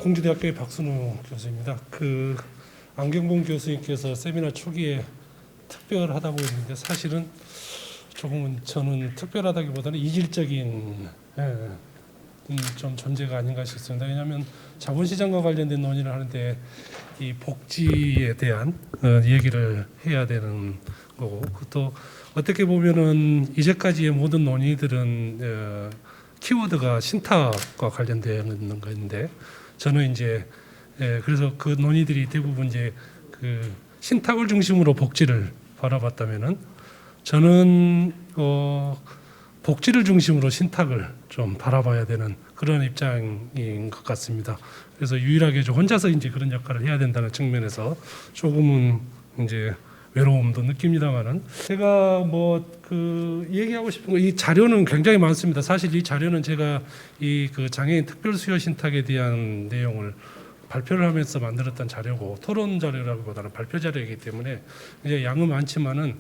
공주대학교의 박순우 교수입니다. 안경봉 교수님께서 세미나 초기에 특별하다고 했는데 사실은 조금은 저는 특별하다기보다는 이질적인 좀 존재가 아닌가 싶습니다. 왜냐하면 자본시장과 관련된 논의를 하는데 이 복지에 대한 얘기를 해야 되는 거고, 또 어떻게 보면은 이제까지의 모든 논의들은 키워드가 신탁과 관련되는 건데, 저는 이제 그래서 그 논의들이 대부분 이제 그 신탁을 중심으로 복지를 바라봤다면은, 저는 복지를 중심으로 신탁을 좀 바라봐야 되는 그런 입장인 것 같습니다. 그래서 유일하게 저 혼자서 이제 그런 역할을 해야 된다는 측면에서 조금은 이제 외로움도 느낍니다만은, 제가 얘기하고 싶은 거, 이 자료는 굉장히 많습니다. 사실 이 자료는 제가 이 장애인 특별 수요 신탁에 대한 내용을 발표를 하면서 만들었던 자료고, 토론 자료라기보다는 발표 자료이기 때문에 이제 양은 많지만은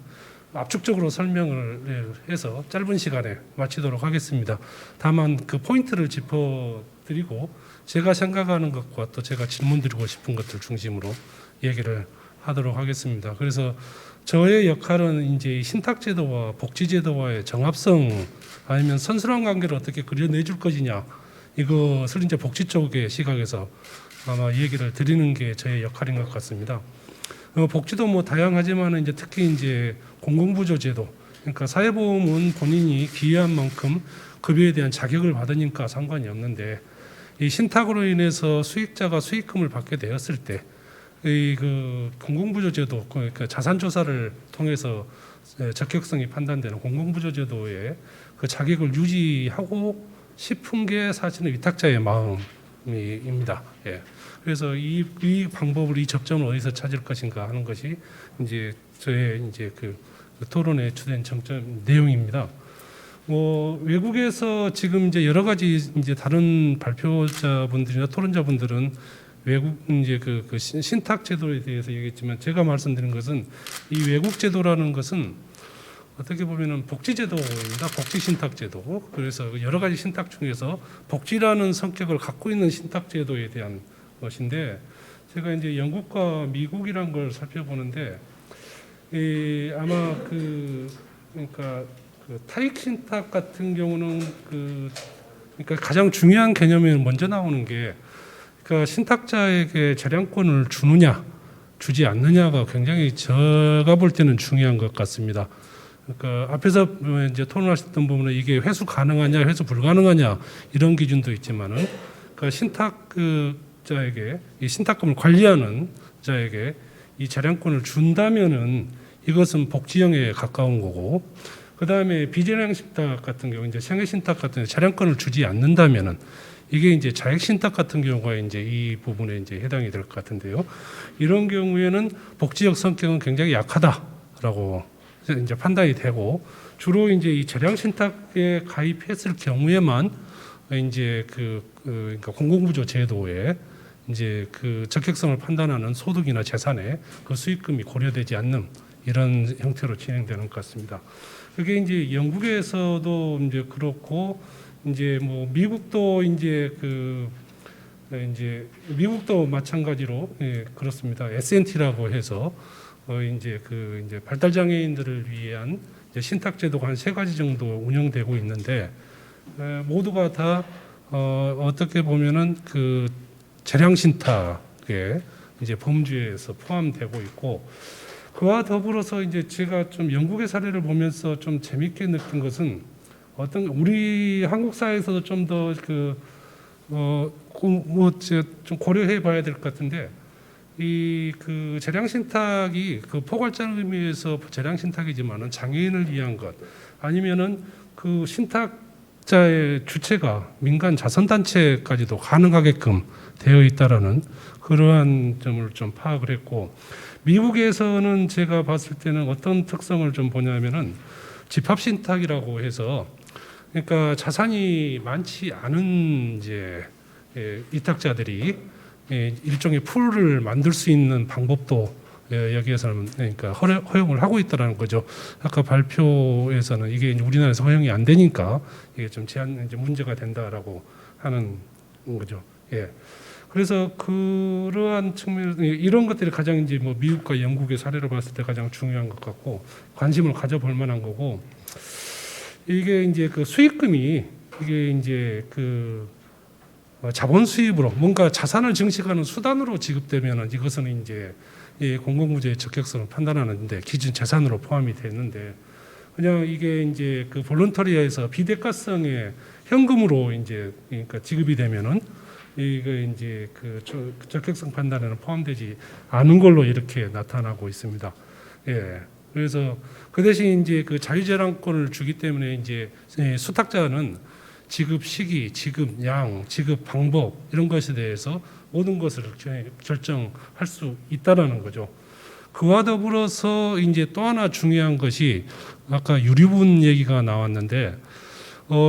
압축적으로 설명을 해서 짧은 시간에 마치도록 하겠습니다. 다만 그 포인트를 짚어드리고 제가 생각하는 것과 또 제가 질문드리고 싶은 것들 중심으로 얘기를 하도록 하겠습니다. 그래서 저의 역할은 이제 신탁제도와 복지제도와의 정합성, 아니면 선순환 관계를 어떻게 그려내줄 것이냐, 이것을 이제 복지 쪽의 시각에서 아마 얘기를 드리는 게 저의 역할인 것 같습니다. 복지도 다양하지만 이제 특히 이제 공공부조제도, 그러니까 사회보험은 본인이 기여한 만큼 급여에 대한 자격을 받으니까 상관이 없는데, 이 신탁으로 인해서 수익자가 수익금을 받게 되었을 때 이 공공부조제도, 그러니까 자산조사를 통해서 적격성이 판단되는 공공부조제도의 그 자격을 유지하고 싶은 게 사실은 위탁자의 마음입니다. 예. 그래서 이 방법을, 이 접점을 어디서 찾을 것인가 하는 것이 이제 저의 이제 그 토론의 주된 정점 내용입니다. 외국에서 지금 이제 여러 가지 이제 다른 발표자분들이나 토론자분들은 외국 이제 신탁 제도에 대해서 얘기했지만, 제가 말씀드린 것은 이 외국 제도라는 것은 어떻게 보면은 복지 제도입니다. 복지 신탁 제도. 그래서 여러 가지 신탁 중에서 복지라는 성격을 갖고 있는 신탁 제도에 대한 것인데, 제가 이제 영국과 미국이란 걸 살펴보는데, 아마 그러니까 타익 신탁 같은 경우는 그러니까 가장 중요한 개념이 먼저 나오는 게, 그러니까 신탁자에게 재량권을 주느냐 주지 않느냐가 굉장히 제가 볼 때는 중요한 것 같습니다. 그러니까 앞에서 이제 토론하셨던 부분은 이게 회수 가능하냐 회수 불가능하냐 이런 기준도 있지만은, 그러니까 신탁자에게 이 신탁금을 관리하는 자에게 이 재량권을 준다면은 이것은 복지형에 가까운 거고, 그 다음에 비재량 신탁 같은 경우, 이제 생애 신탁 같은 경우 재량권을 주지 않는다면은 이게 이제 자액 신탁 같은 경우가 이제 이 부분에 이제 해당이 될 것 같은데요. 이런 경우에는 복지적 성격은 굉장히 약하다라고 이제 판단이 되고, 주로 이제 이 재량 신탁에 가입했을 경우에만 이제 그러니까 공공부조 제도에 이제 그 적격성을 판단하는 소득이나 재산에 그 수익금이 고려되지 않는 이런 형태로 진행되는 것 같습니다. 그게 이제 영국에서도 이제 그렇고, 이제 미국도 이제 미국도 마찬가지로 그렇습니다. S&T라고 해서 이제 이제 발달 장애인들을 위한 신탁 제도가 한 3가지 정도 운영되고 있는데, 모두가 다 어떻게 보면은 그 재량 신탁에 이제 범주에서 포함되고 있고, 그와 더불어서 이제 제가 좀 영국의 사례를 보면서 좀 재밌게 느낀 것은, 우리 한국 사회에서도 좀 더 좀 고려해 봐야 될 것 같은데, 이 재량 신탁이 포괄적 의미에서 재량 신탁이지만은 장애인을 위한 것, 아니면은 그 신탁자의 주체가 민간 자선단체까지도 가능하게끔 되어 있다라는 그러한 점을 좀 파악을 했고, 미국에서는 제가 봤을 때는 어떤 특성을 좀 보냐면은 집합 신탁이라고 해서, 그러니까 자산이 많지 않은 이제 위탁자들이 일종의 풀을 만들 수 있는 방법도 여기에서는 그러니까 허용을 하고 있다라는 거죠. 아까 발표에서는 이게 우리나라에서 허용이 안 되니까 이게 좀 이제 문제가 된다라고 하는 거죠. 예. 그래서 그러한 측면 이런 것들이 가장 이제 뭐 미국과 영국의 사례로 봤을 때 가장 중요한 것 같고 관심을 가져볼 만한 거고 이게 이제 그 수익금이 이게 이제 그 자본 수입으로 뭔가 자산을 증식하는 수단으로 지급되면은 이것은 이제 이 공공부조의 적격성을 판단하는데 기준 재산으로 포함이 되는데 그냥 이게 이제 그 볼런터리에서 비대가성의 현금으로 이제 그러니까 지급이 되면은 이거 이제 그 적격성 판단에는 포함되지 않은 걸로 이렇게 나타나고 있습니다. 예. 그래서 그 대신 이제 그 자유재량권을 주기 때문에 이제 수탁자는 지급 시기, 지급 양, 지급 방법 이런 것에 대해서 모든 것을 결정할 수 있다라는 거죠. 그와 더불어서 이제 또 하나 중요한 것이 아까 유류분 얘기가 나왔는데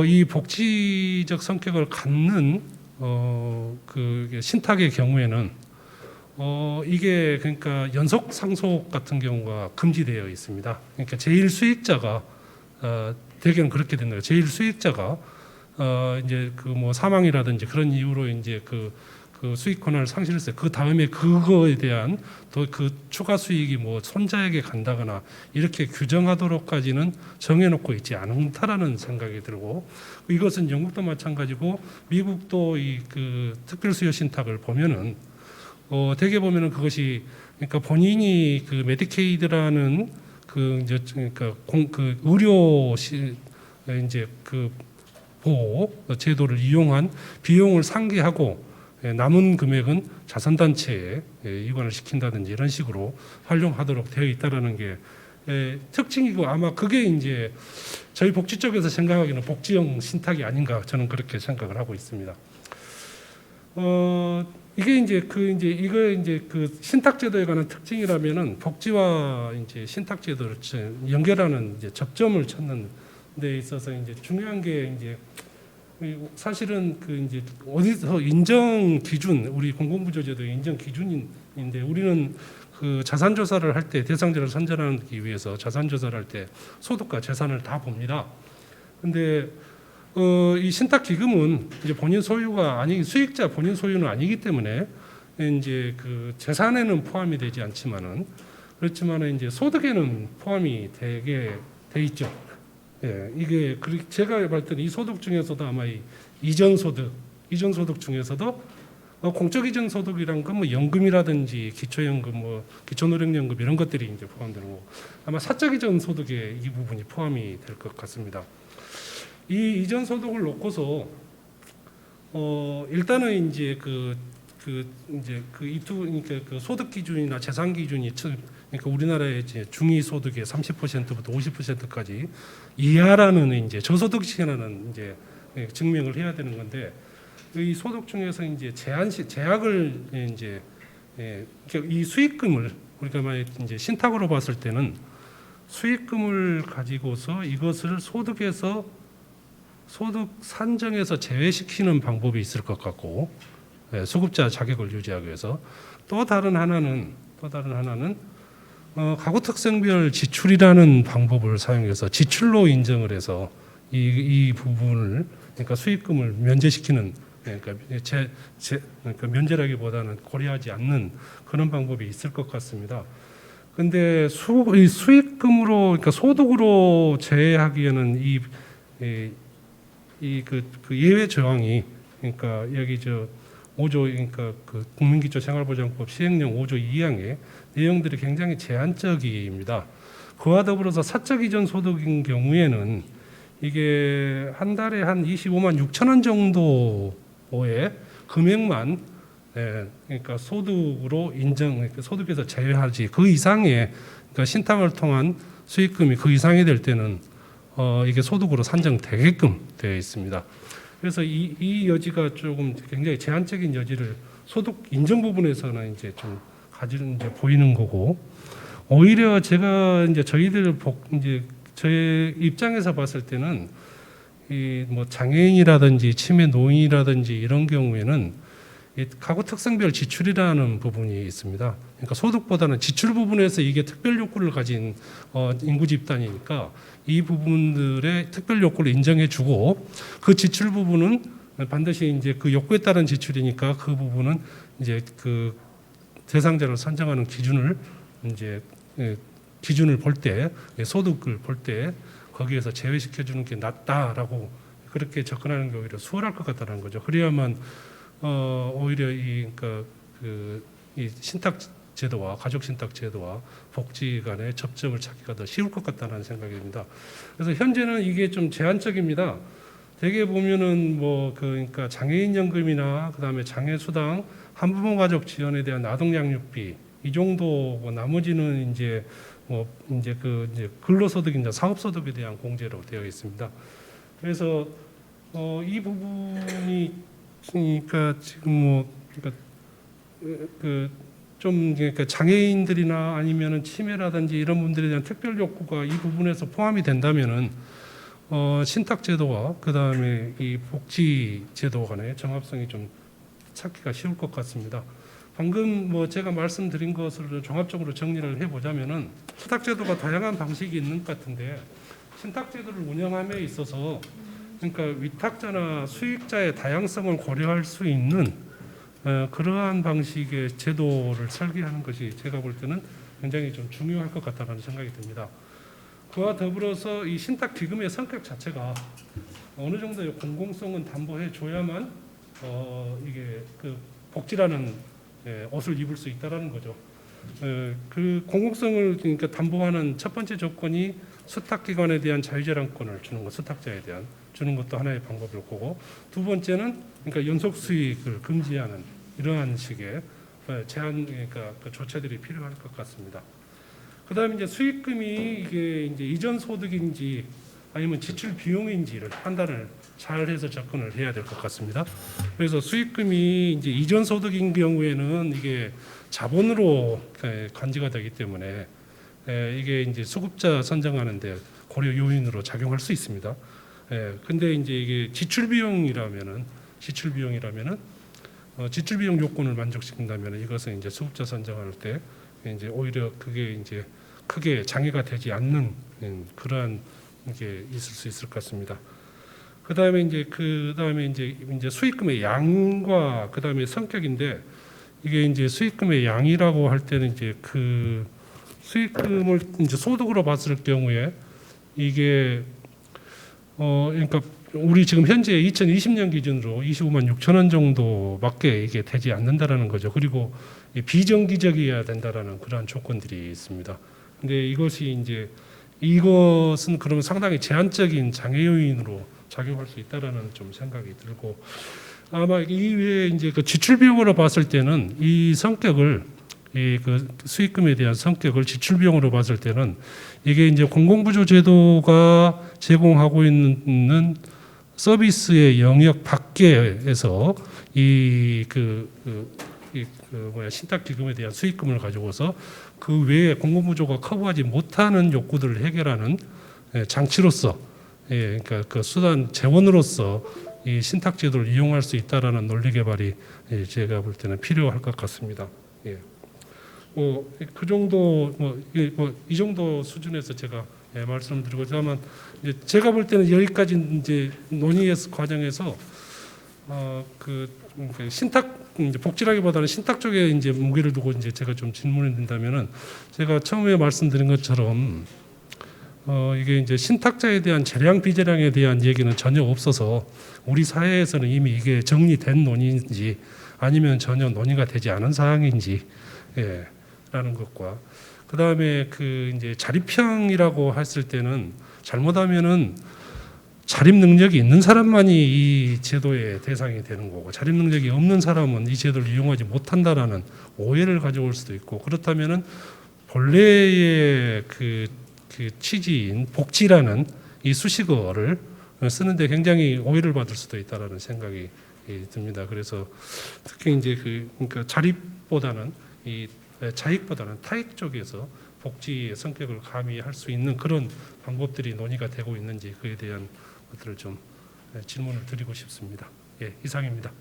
이 복지적 성격을 갖는 그 신탁의 경우에는 이게 그러니까 연속 상속 같은 경우가 금지되어 있습니다. 그러니까 제일 수익자가 대개는 그렇게 된다. 제일 수익자가 이제 그 뭐 사망이라든지 그런 이유로 이제 그 수익 권한을 상실했어요. 그 다음에 그거에 대한 또 그 추가 수익이 뭐 손자에게 간다거나 이렇게 규정하도록까지는 정해놓고 있지 않다라는 생각이 들고 이것은 영국도 마찬가지고 미국도 이 그 특별 수요 신탁을 보면은 대개 보면은 그것이 그러니까 본인이 그 메디케이드라는 그 이제 그러니까 그 의료 이제 그 보호 제도를 이용한 비용을 상기하고 남은 금액은 자선단체에 이관을 시킨다든지 이런 식으로 활용하도록 되어 있다라는 게 특징이고 아마 그게 이제 저희 복지 쪽에서 생각하기는 복지형 신탁이 아닌가 저는 그렇게 생각을 하고 있습니다. 이게 이제 이거 이제 그 신탁 제도에 관한 특징이라면은 복지와 이제 신탁 제도를 연결하는 이제 접점을 찾는 데 있어서 이제 중요한 게 이제 사실은 그 이제 어디서 인정 기준 우리 공공부조제도의 인정 기준인데 우리는 그 자산 조사를 할 때 대상자를 선정하기 위해서 자산 조사를 할 때 소득과 재산을 다 봅니다. 근데 이 신탁 기금은 이제 본인 소유가 아니 수익자 본인 소유는 아니기 때문에 이제 그 재산에는 포함이 되지 않지만은 그렇지만은 이제 소득에는 포함이 되게 돼 있죠. 예, 이게 제가 봤더니 이 소득 중에서도 아마 이 이전 소득 중에서도 공적 이전 소득이란 건 뭐 연금이라든지 기초연금, 뭐 기초노령연금 이런 것들이 이제 포함되는 거고 아마 사적 이전 소득에 이 부분이 포함이 될 것 같습니다. 이 이전 소득을 놓고서 일단은 이제 그러니까 그 소득 기준이나 재산 기준이 그러니까 우리나라의 이제 중위 소득의 30%부터 50%까지 이하라는 이제 저소득층이라는 이제 증명을 해야 되는 건데 이 소득 중에서 이제 제약을 이제 이 수익금을 우리가 만약 이제 신탁으로 봤을 때는 수익금을 가지고서 이것을 소득에서 소득 산정에서 제외시키는 방법이 있을 것 같고 수급자 자격을 유지하기 위해서 또 다른 하나는 가구 특성별 지출이라는 방법을 사용해서 지출로 인정을 해서 이 부분을 그러니까 수익금을 면제시키는 그러니까 그러니까 면제라기보다는 고려하지 않는 그런 방법이 있을 것 같습니다. 근데 이 수익금으로 그러니까 소득으로 제외하기에는 그 예외 조항이 그러니까 여기 5조 그러니까 그 국민기초생활보장법 시행령 5조 2항의 내용들이 굉장히 제한적입니다. 그와 더불어서 사적 이전 소득인 경우에는 이게 한 달에 한 25만 6천 원 정도의 금액만 그러니까 소득으로 그러니까 소득에서 제외하지 그 이상의 그러니까 신탁을 통한 수익금이 그 이상이 될 때는 이게 소득으로 산정되게끔 되어 있습니다. 그래서 이 여지가 조금 굉장히 제한적인 여지를 소득 인정 부분에서는 이제 좀 이제 보이는 거고 오히려 제가 이제 이제 저의 입장에서 봤을 때는 이 뭐 장애인이라든지 치매 노인이라든지 이런 경우에는 이 가구 특성별 지출이라는 부분이 있습니다. 그러니까 소득보다는 지출 부분에서 이게 특별 욕구를 가진 인구 집단이니까 이 부분들의 특별 욕구를 인정해주고 그 지출 부분은 반드시 이제 그 욕구에 따른 지출이니까 그 부분은 이제 그 대상자를 선정하는 기준을 이제 기준을 볼 때, 소득을 볼 때 거기에서 제외시켜 주는 게 낫다라고 그렇게 접근하는 게 오히려 수월할 것 같다는 거죠. 그래야만 오히려 이 신탁 제도와 가족 신탁 제도와 복지 간의 접점을 찾기가 더 쉬울 것 같다는 생각이 듭니다. 그래서 현재는 이게 좀 제한적입니다. 대개 보면은 그러니까 장애인 연금이나 그다음에 장애 수당, 한부모 가족 지원에 대한 아동 양육비 이 정도고 나머지는 이제 이제 근로소득이나 사업소득에 대한 공제로 되어 있습니다. 그래서 이 부분이 그러니까 지금 그러니까 장애인들이나 아니면은 치매라든지 이런 분들에 대한 특별 욕구가 이 부분에서 포함이 된다면은 신탁 제도와 그다음에 이 복지 제도 간의 정합성이 좀 찾기가 쉬울 것 같습니다. 방금 제가 말씀드린 것을 종합적으로 정리를 해보자면은 신탁 제도가 다양한 방식이 있는 것 같은데 신탁 제도를 운영함에 있어서 그러니까 위탁자나 수익자의 다양성을 고려할 수 있는 그러한 방식의 제도를 설계하는 것이 제가 볼 때는 굉장히 좀 중요할 것 같다는 생각이 듭니다. 그와 더불어서 이 신탁 기금의 성격 자체가 어느 정도의 공공성은 담보해 줘야만 이게 그 복지라는 옷을 입을 수 있다라는 거죠. 그 공공성을 그러니까 담보하는 첫 번째 조건이 수탁기관에 대한 자유재량권을 주는 것, 수탁자에 대한 주는 것도 하나의 방법일 거고, 두 번째는 그러니까 연속 수익을 금지하는 이러한 식의 제한 그러니까 그 조처들이 필요할 것 같습니다. 그다음에 이제 수익금이 이게 이제 이전 소득인지 아니면 지출 비용인지를 판단을 잘 해서 접근을 해야 될 것 같습니다. 그래서 수익금이 이제 이전 소득인 경우에는 이게 자본으로 간주가 되기 때문에 이게 이제 수급자 선정하는데 고려 요인으로 작용할 수 있습니다. 근데 이제 이게 지출 비용이라면은 지출 비용 요건을 만족시킨다면 이것은 이제 수급자 선정할 때 이제 오히려 그게 이제 크게 장애가 되지 않는 그러한 게 있을 수 있을 것 같습니다. 그다음에 이제 수익금의 양과 그다음에 성격인데 이게 이제 수익금의 양이라고 할 때는 이제 그 수익금을 이제 소득으로 봤을 경우에 이게 그러니까 우리 지금 현재 2020년 기준으로 25만 6천 원 정도밖에 이게 되지 않는다라는 거죠. 그리고 비정기적이어야 된다라는 그러한 조건들이 있습니다. 근데 이것은 그러면 상당히 제한적인 장애 요인으로 작용할 수 있다라는 좀 생각이 들고, 아마 이외에 이제 그 지출 비용으로 봤을 때는 이 성격을 그 수익금에 대한 성격을 지출 비용으로 봤을 때는 이게 이제 공공부조 제도가 제공하고 있는 서비스의 영역 밖에서 신탁 기금에 대한 수익금을 가지고서 그 외에 공공부조가 커버하지 못하는 욕구들을 해결하는 장치로서, 그러니까 그 수단 재원으로서 이 신탁 제도를 이용할 수 있다라는 논리 개발이 제가 볼 때는 필요할 것 같습니다. 그 정도 이 정도 수준에서 제가 말씀드리고, 다만 제가 볼 때는 여기까지 이제 논의 과정에서 신탁 복지라기보다는 신탁 쪽에 이제 무게를 두고 이제 제가 좀 질문을 드린다면은, 제가 처음에 말씀드린 것처럼 이게 이제 신탁자에 대한 재량 비재량에 대한 얘기는 전혀 없어서 우리 사회에서는 이미 이게 정리된 논의인지 아니면 전혀 논의가 되지 않은 사항인지 라는 것과, 그다음에 그 이제 자립형이라고 했을 때는 잘못하면은 자립 능력이 있는 사람만이 이 제도의 대상이 되는 거고, 자립 능력이 없는 사람은 이 제도를 이용하지 못한다라는 오해를 가져올 수도 있고, 그렇다면은 본래의 그 취지인 복지라는 이 수식어를 쓰는데 굉장히 오해를 받을 수도 있다라는 생각이 듭니다. 그래서 특히 이제 그러니까 자립보다는 자익보다는 타익 쪽에서 복지의 성격을 가미할 수 있는 그런 방법들이 논의가 되고 있는지 그에 대한 것들을 좀 질문을 드리고 싶습니다. 이상입니다.